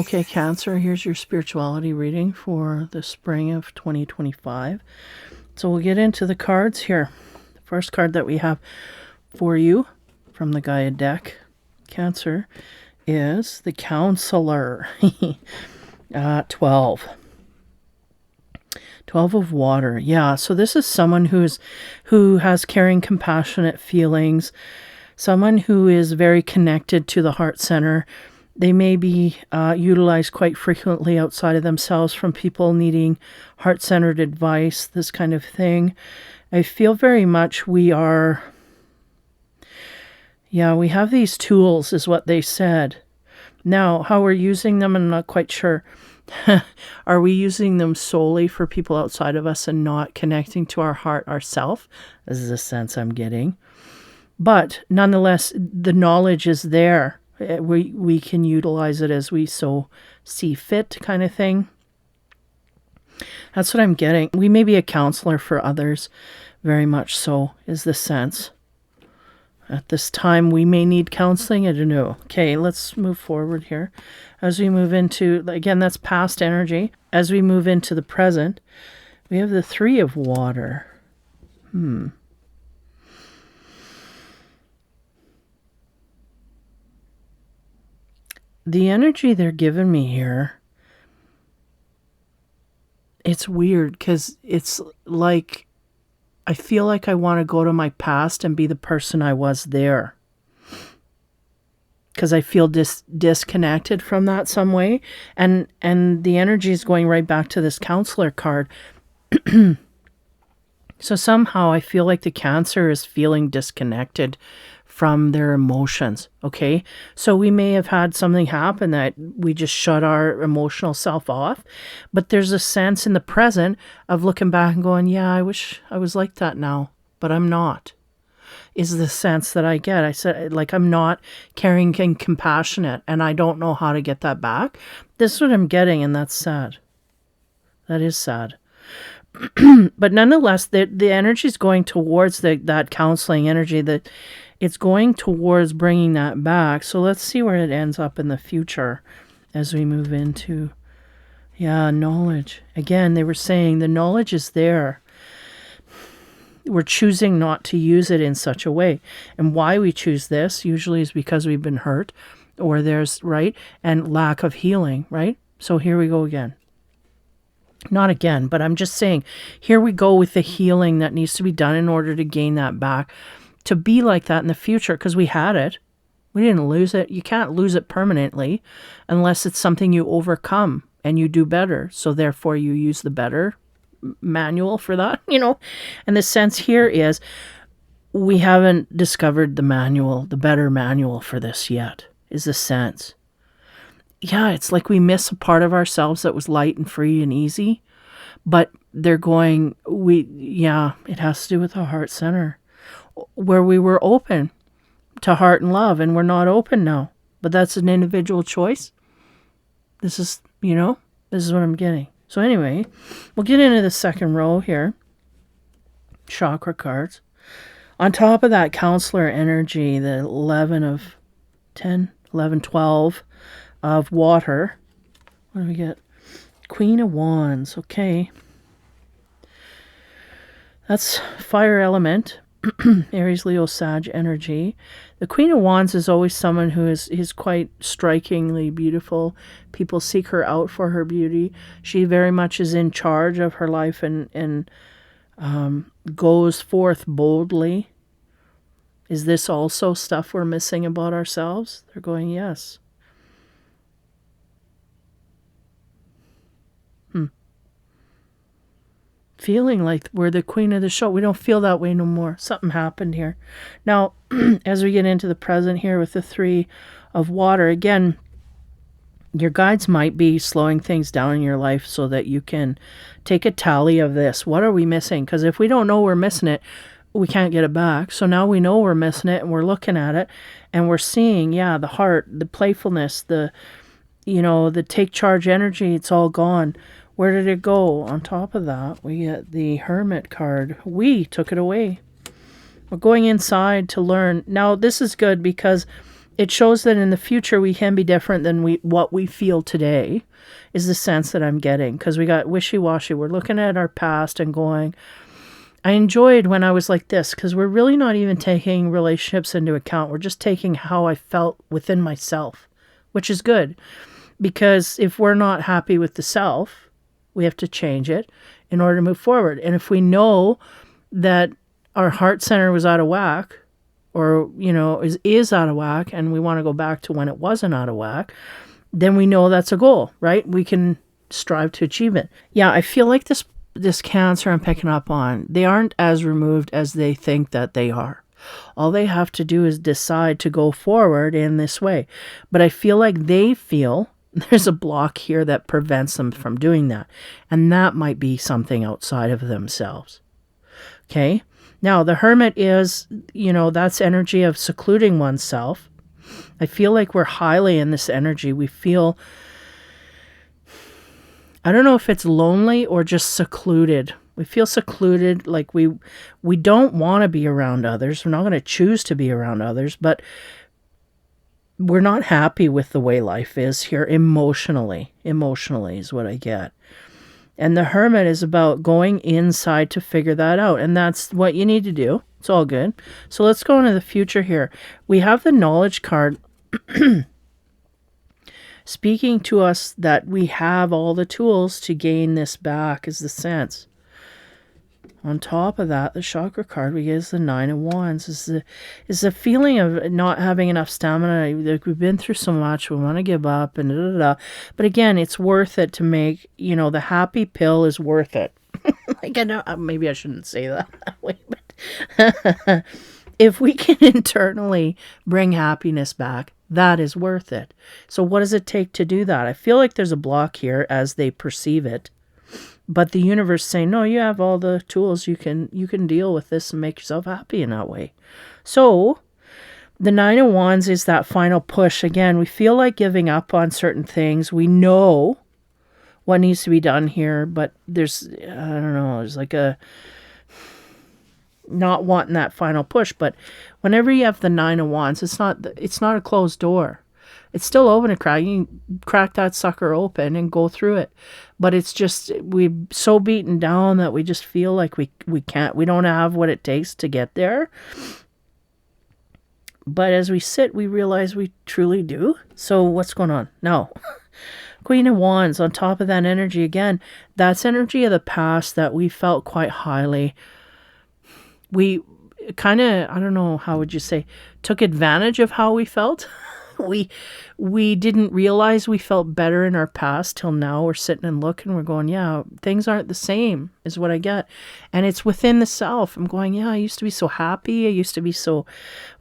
Okay, Cancer, here's your spirituality reading for the spring of 2025. So we'll get into the cards here. The first card that we have for you from the Gaia deck, Cancer, is the Counselor. 12. 12 of water. Yeah, so this is someone who has caring, compassionate feelings, someone who is very connected to the heart center. They may be utilized quite frequently outside of themselves from people needing heart-centered advice, this kind of thing. I feel very much we have these tools, is what they said. Now, how we're using them, I'm not quite sure. Are we using them solely for people outside of us and not connecting to our heart ourselves? This is the sense I'm getting. But nonetheless, the knowledge is there. We can utilize it as we so see fit, kind of thing. That's what I'm getting. We may be a counselor for others, very much so, is the sense. At this time, we may need counseling. I don't know. Okay, let's move forward here. As we move into, again, that's past energy. As we move into the present, we have the 3 of water. The energy they're giving me here, it's weird because it's like I feel like I want to go to my past and be the person I was there. Because I feel disconnected from that some way. And the energy is going right back to this counselor card. So somehow I feel like the Cancer is feeling disconnected from their emotions, okay? So we may have had something happen that we just shut our emotional self off, but there's a sense in the present of looking back and going, yeah, I wish I was like that now, but I'm not, is the sense that I get. I said, like, I'm not caring and compassionate, and I don't know how to get that back. This is what I'm getting, and that's sad. That is sad. But nonetheless, the energy is going towards that counseling energy, that it's going towards bringing that back. So let's see where it ends up in the future as we move into, knowledge. Again, they were saying the knowledge is there. We're choosing not to use it in such a way. And why we choose this usually is because we've been hurt, or there's, right, and lack of healing, right? So here we go again. Not again, but I'm just saying, here we go with the healing that needs to be done in order to gain that back. To be like that in the future, because we had it. We didn't lose it. You can't lose it permanently unless it's something you overcome and you do better. So therefore you use the better manual for that, And the sense here is we haven't discovered the better manual for this yet, is the sense. Yeah, it's like we miss a part of ourselves that was light and free and easy, but they're going, it has to do with the heart center, where we were open to heart and love, and we're not open now. But that's an individual choice. This is what I'm getting. So anyway, we'll get into the second row here. Chakra cards. On top of that counselor energy, the 12 of water. What do we get? Queen of Wands. Okay. That's fire element. Aries, Leo, Sag energy. The Queen of Wands is always someone who is quite strikingly beautiful. People seek her out for her beauty. She very much is in charge of her life and goes forth boldly. Is this also stuff we're missing about ourselves? They're going, yes. Feeling like we're the queen of the show. We don't feel that way no more. Something happened here. Now, as we get into the present here with the 3 of water, again, your guides might be slowing things down in your life so that you can take a tally of this. What are we missing? Because if we don't know we're missing it, we can't get it back. So now we know we're missing it, and we're looking at it, and we're seeing, the heart, the playfulness, the take charge energy, it's all gone. Where did it go? On top of that, we get the Hermit card. We took it away. We're going inside to learn. Now, this is good because it shows that in the future we can be different than what we feel today, is the sense that I'm getting. Because we got wishy-washy. We're looking at our past and going, I enjoyed when I was like this, because we're really not even taking relationships into account. We're just taking how I felt within myself, which is good. Because if we're not happy with the self, we have to change it in order to move forward. And if we know that our heart center was out of whack, or, is out of whack, and we want to go back to when it wasn't out of whack, then we know that's a goal, right? We can strive to achieve it. Yeah, I feel like this Cancer I'm picking up on, they aren't as removed as they think that they are. All they have to do is decide to go forward in this way. But I feel like they feel there's a block here that prevents them from doing that. And that might be something outside of themselves. Okay? Now, the Hermit is, that's energy of secluding oneself. I feel like we're highly in this energy. We feel, I don't know if it's lonely or just secluded. We feel secluded, like we don't want to be around others. We're not going to choose to be around others, but we're not happy with the way life is here emotionally. Emotionally is what I get. And the Hermit is about going inside to figure that out. And that's what you need to do. It's all good. So let's go into the future here. We have the Knowledge card speaking to us that we have all the tools to gain this back, is the sense. On top of that, the Chakra card we get is the Nine of Wands. Is the feeling of not having enough stamina. Like, we've been through so much, we want to give up, and da. But again, it's worth it to make, the happy pill is worth it. Like, I know, maybe I shouldn't say that way, but if we can internally bring happiness back, that is worth it. So what does it take to do that? I feel like there's a block here as they perceive it. But the universe saying, no, you have all the tools. You can deal with this and make yourself happy in that way. So the Nine of Wands is that final push. Again, we feel like giving up on certain things. We know what needs to be done here, but there's, I don't know, there's like a not wanting that final push. But whenever you have the Nine of Wands, it's not a closed door. It's still open to crack. You can crack that sucker open and go through it. But it's just, we're so beaten down that we just feel like we don't have what it takes to get there. But as we sit, we realize we truly do. So what's going on? No. Queen of Wands, on top of that energy, again, that's energy of the past that we felt quite highly. We kind of, I don't know, how would you say, took advantage of how we felt. We didn't realize we felt better in our past till now. We're sitting and looking, we're going, yeah, things aren't the same, is what I get. And it's within the self. I'm going, yeah, I used to be so happy. I used to be so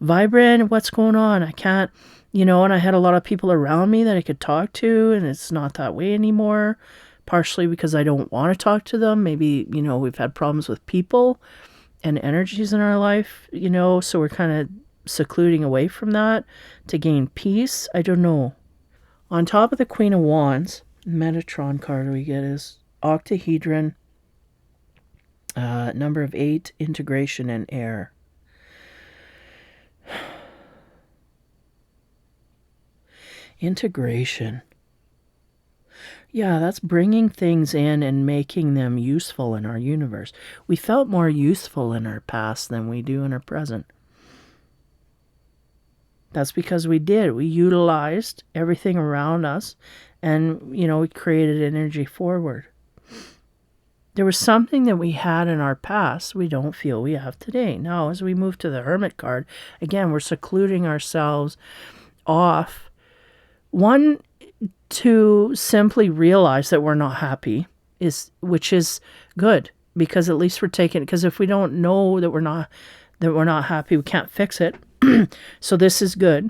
vibrant. What's going on? I can't, and I had a lot of people around me that I could talk to, and it's not that way anymore. Partially because I don't want to talk to them. Maybe, we've had problems with people and energies in our life, so we're kind of secluding away from that to gain peace. I don't know. On top of the Queen of Wands, Metatron card we get is octahedron, number of 8, integration, and air. Integration. Yeah, that's bringing things in and making them useful in our universe. We felt more useful in our past than we do in our present. That's because we did. We utilized everything around us and, we created energy forward. There was something that we had in our past we don't feel we have today. Now, as we move to the Hermit card, again, we're secluding ourselves off. One, to simply realize that we're not happy, which is good, because at least we're taking it. Because if we don't know that we're not happy, we can't fix it. So this is good.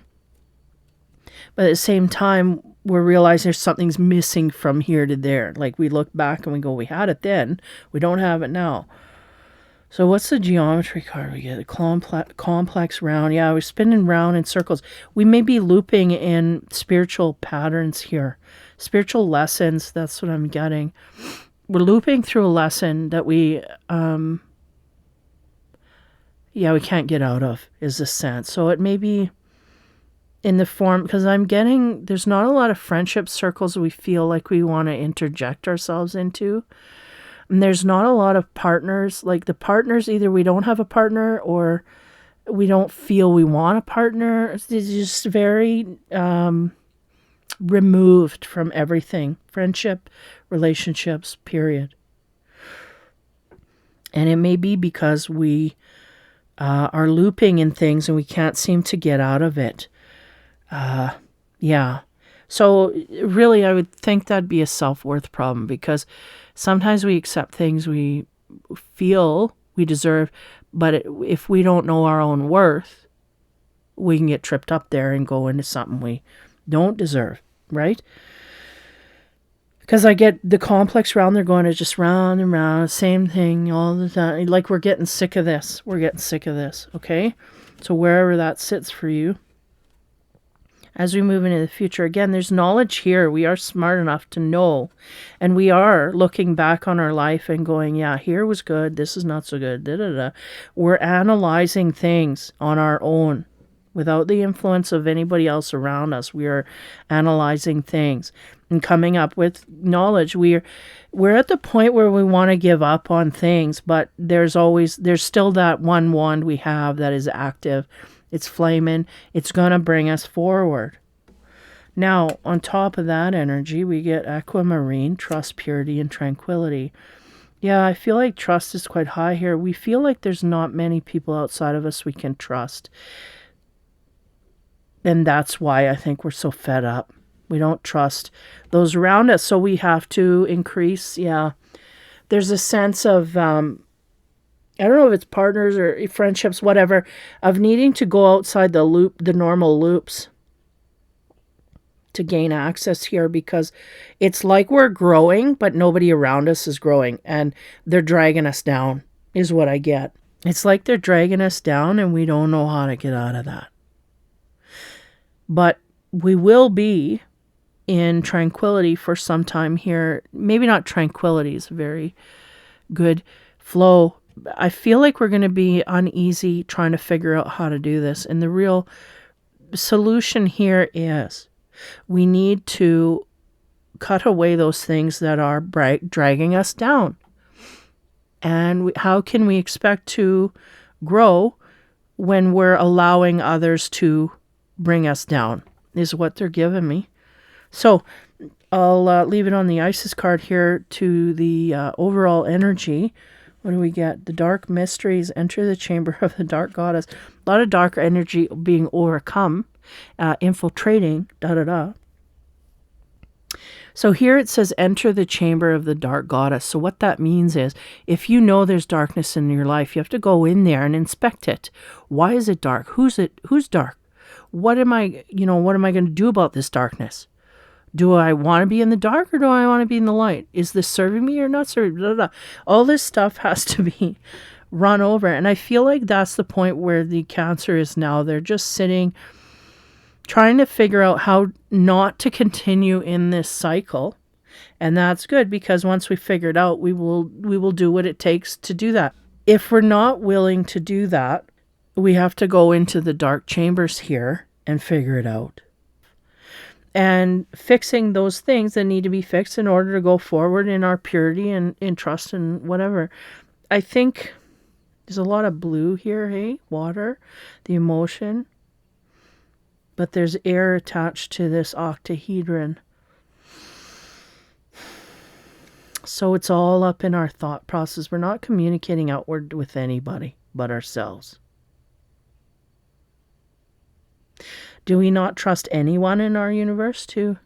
But at the same time, we're realizing there's something's missing from here to there. Like, we look back and we go, we had it then. We don't have it now. So what's the geometry card we get? A complex round. Yeah, we're spinning round in circles. We may be looping in spiritual patterns here. Spiritual lessons, that's what I'm getting. We're looping through a lesson that we can't get out of, is the sense. So it may be in the form, because there's not a lot of friendship circles we feel like we want to interject ourselves into. And there's not a lot of partners. Like the partners, either we don't have a partner or we don't feel we want a partner. It's just very removed from everything. Friendship, relationships, period. And it may be because we are looping in things and we can't seem to get out of it. Yeah. So really, I would think that'd be a self-worth problem, because sometimes we accept things we feel we deserve, but if we don't know our own worth, we can get tripped up there and go into something we don't deserve, right? Because I get the complex round, they're going to just round and round, same thing all the time. Like we're getting sick of this. We're getting sick of this, okay? So wherever that sits for you, as we move into the future, again, there's knowledge here. We are smart enough to know. And we are looking back on our life and going, yeah, here was good. This is not so good. Da, da, da. We're analyzing things on our own without the influence of anybody else around us. We are analyzing things and coming up with knowledge. We're at the point where we want to give up on things, but there's still that one wand we have that is active. It's flaming. It's going to bring us forward. Now, on top of that energy, we get aquamarine, trust, purity, and tranquility. Yeah, I feel like trust is quite high here. We feel like there's not many people outside of us we can trust. And that's why I think we're so fed up. We don't trust those around us, so we have to increase. Yeah, there's a sense of, I don't know if it's partners or friendships, whatever, of needing to go outside the loop, the normal loops, to gain access here, because it's like we're growing, but nobody around us is growing, and they're dragging us down, is what I get. It's like they're dragging us down, and we don't know how to get out of that. But we will be in tranquility for some time here. Maybe not tranquility is a very good flow. I feel like we're going to be uneasy trying to figure out how to do this. And the real solution here is we need to cut away those things that are dragging us down. And how can we expect to grow when we're allowing others to bring us down, is what they're giving me. So I'll leave it on the Isis card here to the overall energy. What do we get? The dark mysteries enter the chamber of the dark goddess. A lot of dark energy being overcome, infiltrating, da-da-da. So here it says enter the chamber of the dark goddess. So what that means is, if you know there's darkness in your life, you have to go in there and inspect it. Why is it dark? Who's dark? What am I going to do about this darkness? Do I want to be in the dark or do I want to be in the light? Is this serving me or not serving me? Blah, blah, blah. All this stuff has to be run over. And I feel like that's the point where the Cancer is now. They're just sitting, trying to figure out how not to continue in this cycle. And that's good, because once we figure it out, we will do what it takes to do that. If we're not willing to do that, we have to go into the dark chambers here and figure it out. And fixing those things that need to be fixed in order to go forward in our purity and in trust and whatever. I think there's a lot of blue here, hey? Water, the emotion. But there's air attached to this octahedron. So it's all up in our thought process. We're not communicating outward with anybody but ourselves. Do we not trust anyone in our universe to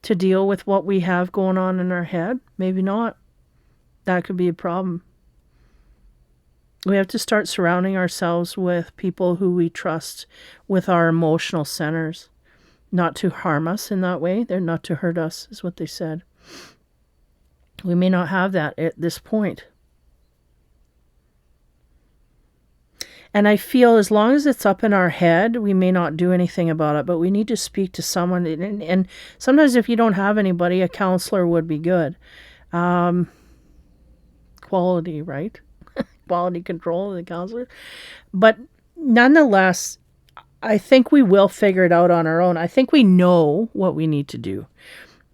deal with what we have going on in our head? Maybe not. That could be a problem. We have to start surrounding ourselves with people who we trust with our emotional centers. Not to harm us in that way. They're not to hurt us, is what they said. We may not have that at this point. And I feel as long as it's up in our head, we may not do anything about it, but we need to speak to someone. And sometimes if you don't have anybody, a counselor would be good. Quality, right? Quality control of the counselor. But nonetheless, I think we will figure it out on our own. I think we know what we need to do.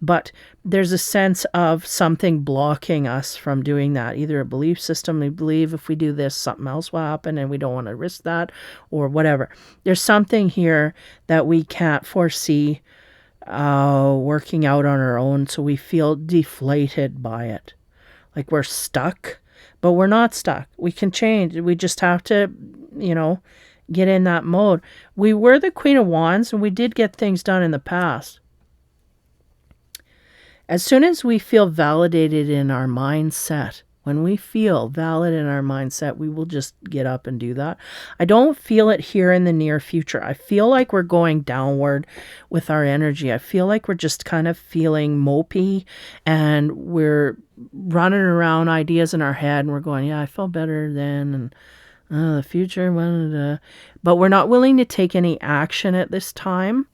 But there's a sense of something blocking us from doing that. Either a belief system, we believe if we do this, something else will happen and we don't want to risk that, or whatever. There's something here that we can't foresee working out on our own, so we feel deflated by it. Like we're stuck, but we're not stuck. We can change. We just have to, get in that mode. We were the Queen of Wands and we did get things done in the past. As soon as we feel validated in our mindset, when we feel valid in our mindset, we will just get up and do that. I don't feel it here in the near future. I feel like we're going downward with our energy. I feel like we're just kind of feeling mopey and we're running around ideas in our head and we're going, yeah, I felt better then. And the future, but we're not willing to take any action at this time.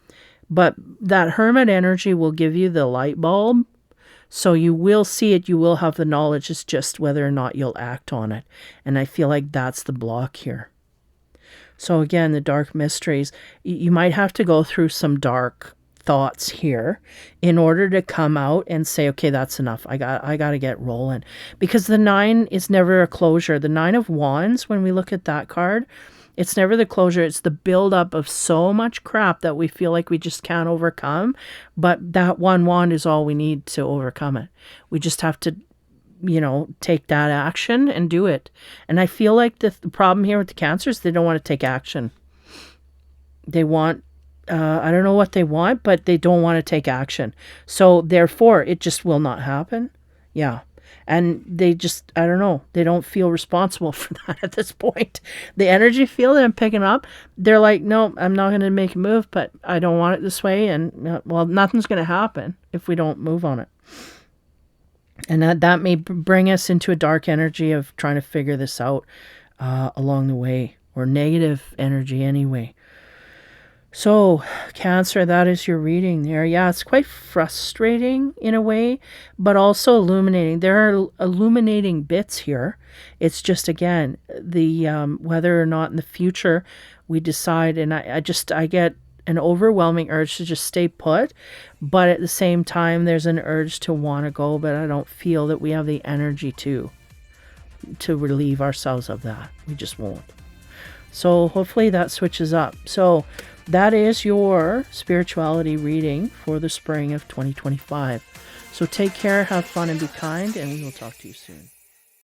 But that hermit energy will give you the light bulb. So you will see it. You will have the knowledge. It's just whether or not you'll act on it. And I feel like that's the block here. So again, the dark mysteries, you might have to go through some dark thoughts here in order to come out and say, okay, that's enough. I got to get rolling. Because the 9 is never a closure. The 9 of Wands, when we look at that card, it's never the closure. It's the buildup of so much crap that we feel like we just can't overcome. But that one wand is all we need to overcome it. We just have to, take that action and do it. And I feel like the problem here with the Cancers, they don't want to take action. They want, I don't know what they want, but they don't want to take action. So therefore, it just will not happen. Yeah. And they just, I don't know, they don't feel responsible for that at this point. The energy field that I'm picking up, they're like, no, I'm not going to make a move, but I don't want it this way. And, well, nothing's going to happen if we don't move on it. And that may bring us into a dark energy of trying to figure this out along the way, or negative energy anyway. So, Cancer, that is your reading there. Yeah, it's quite frustrating in a way, but also illuminating. There are illuminating bits here. It's just, again, the whether or not in the future we decide, and I get an overwhelming urge to just stay put, but at the same time, there's an urge to want to go, but I don't feel that we have the energy to relieve ourselves of that. We just won't. So hopefully that switches up. So that is your spirituality reading for the spring of 2025. So take care, have fun, and be kind, and we will talk to you soon.